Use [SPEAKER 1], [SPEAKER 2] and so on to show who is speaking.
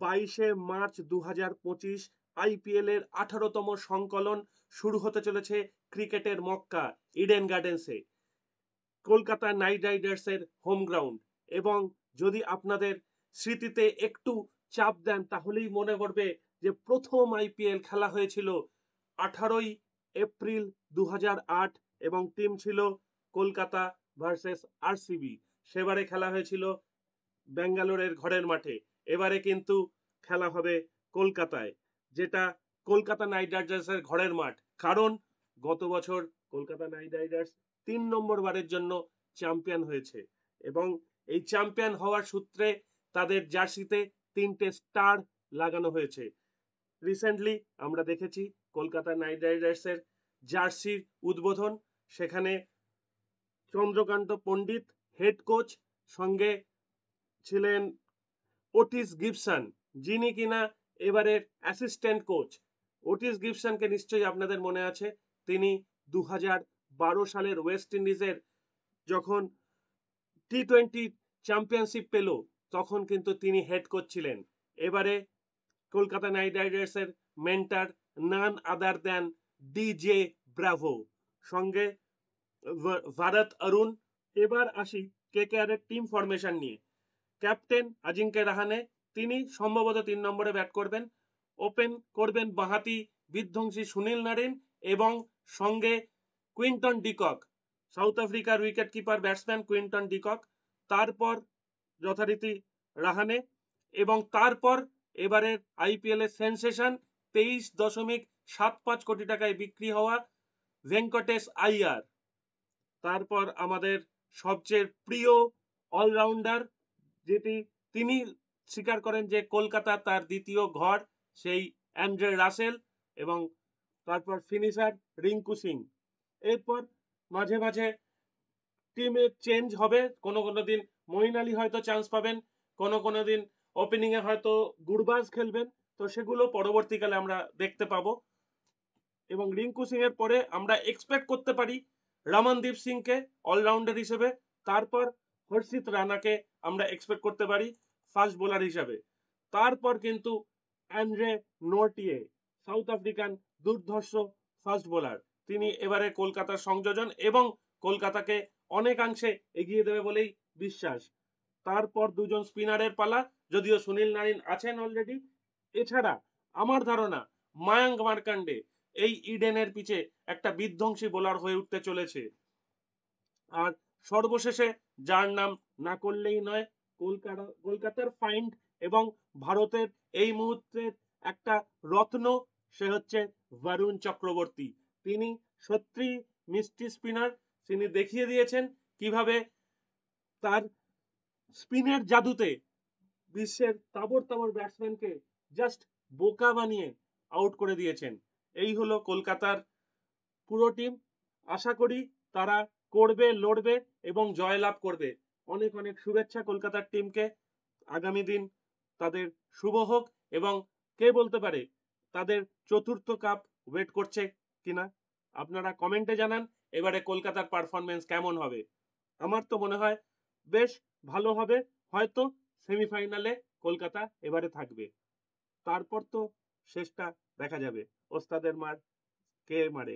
[SPEAKER 1] 22 March 2025 IPL এর 18তম সংকলন শুরু হতে চলেছে ক্রিকেটের মক্কা ইডেন গার্ডেন্সে, কলকাতা নাইট রাইডার্সের হোম গ্রাউন্ড। এবং যদি আপনাদের স্মৃতিতে একটু চাপ দেন তাহলেই মনে পড়বে যে প্রথম IPL খেলা হয়েছিল 18 এপ্রিল 2008 এবং টিম ছিল কলকাতা ভার্সেস RCB। সেবারে খেলা হয়েছিল ব্যাঙ্গালোরের ঘরের মাঠে। এবারে কিন্তু খেলা হবে কলকাতায়, যেটা কলকাতা নাইট রাইডার্সের ঘরের মাঠ। কারণ গত বছর কলকাতা নাইট রাইডার্স 3 নম্বর বারের জন্য চ্যাম্পিয়ন হয়েছে এবং এই চ্যাম্পিয়ন হওয়ার সূত্রে তাদের জার্সিতে 3টে স্টার লাগানো হয়েছে। রিসেন্টলি আমরা দেখেছি কলকাতা নাইট রাইডার্সের জার্সির উদ্বোধন, সেখানে চন্দ্রকান্ত পণ্ডিত হেড কোচ, সঙ্গে ছিলেন ওটিস গিবসন, যিনি কিনা এবারের অ্যাসিস্ট্যান্ট কোচ। ওটিস গিবসনকে নিশ্চয়ই আপনাদের মনে আছে, তিনি 2012 সালের ওয়েস্ট ইন্ডিজের যখন T20 চ্যাম্পিয়নশিপ পেল তখন কিন্তু তিনি হেড কোচ ছিলেন। এবারে কলকাতা নাইট রাইডার্সের মেন্টার নান আদার দ্যান DJ ব্রাভো, সঙ্গে ভারত অরুণ। এবার আসি KKR এর টিম ফরমেশন নিয়ে। ক্যাপ্টেন আজিঙ্কে রাহানে, তিনি সম্ভবত 3 নম্বরে ব্যাট করবেন। ওপেন করবেন বাঁহাতি বিধ্বংসী সুনীল নারিন এবং সঙ্গে কুইন্টন ডিকক, সাউথ আফ্রিকার wicket keeper batsman Quinton de Kock. তারপর যথারীতি রাহানে এবং তারপর এবারের IPL এর সেন্সেশন 23.75 কোটি টাকায় বিক্রি হওয়া ভেঙ্কটেশ আইয়ার। তারপর আমাদের সবচেয়ে প্রিয় অলরাউন্ডার, যেটি তিনি স্বীকার করেন যে কলকাতা তার দ্বিতীয় ঘর, সেই অ্যান্ড্রে রাসেল। এবং তারপর ফিনিশার রিঙ্কু সিং। এরপর মাঝে মাঝে টিমে চেঞ্জ হবে, কোনো কোনো দিন মঈন আলী হয়তো চান্স পাবেন, কোনো কোনো দিন ওপেনিংয়ে হয়তো গুরবাজ খেলবেন, তো সেগুলো পরবর্তীকালে আমরা দেখতে পাবো। এবং রিঙ্কু সিং এর পরে আমরা এক্সপেক্ট করতে পারি রমনদীপ সিংকে অলরাউন্ডার হিসেবে। তারপর হর্ষিত রানাকে আমরা এক্সপেক্ট করতে পারি ফাস্ট বোলার হিসেবে। তারপর কিন্তু অ্যান্ড্রে নোটিয়ে, সাউথ আফ্রিকান দুর্ধর্ষ ফাস্ট বোলার, তিনি এবারে কলকাতার সংযোজন এবং কলকাতাকে অনেকাংশে এগিয়ে দেবে বলেই বিশ্বাস। তারপর দুজন স্পিনারের পালা, যদিও সুনীল নারিন আছেন অলরেডি। এছাড়া আমার ধারণা মায়াঙ্ক মার্কান্ডে এই ইডেনের পিছে একটা বিধ্বংসী বোলার হয়ে উঠতে চলেছে। আর সর্বশেষে যার নাম না করলেই নয়, কলকাতার ফাইন্ড এবং ভারতের এই মুহূর্তের একটা রত্ন, সে হচ্ছে বরুণ চক্রবর্তী। তিনি সত্যি মিষ্টি স্পিনার। তিনি দেখিয়ে দিয়েছেন কিভাবে তার স্পিনের জাদুতে বিশ্বের তাবড় তাবড় ব্যাটসম্যানকে জাস্ট বোকা বানিয়ে আউট করে দিয়েছেন। এই হলো কলকাতার পুরো টিম। আশা করি তারা করবে, লড়বে এবং জয়লাভ করবে। অনেক অনেক শুভেচ্ছা কলকাতার টিমকে। আগামী দিন তাদের শুভ হোক এবং কে বলতে পারে তাদের চতুর্থ কাপ ওয়েট করছে কিনা। আপনারা কমেন্টে জানান এবারে কলকাতার পারফরমেন্স কেমন হবে। আমার তো মনে হয় বেশ ভালো হবে, হয়তো সেমিফাইনালে কলকাতা এবারে থাকবে। তারপর তো শেষটা দেখা যাবে, ওস্তাদের মার কে মারে।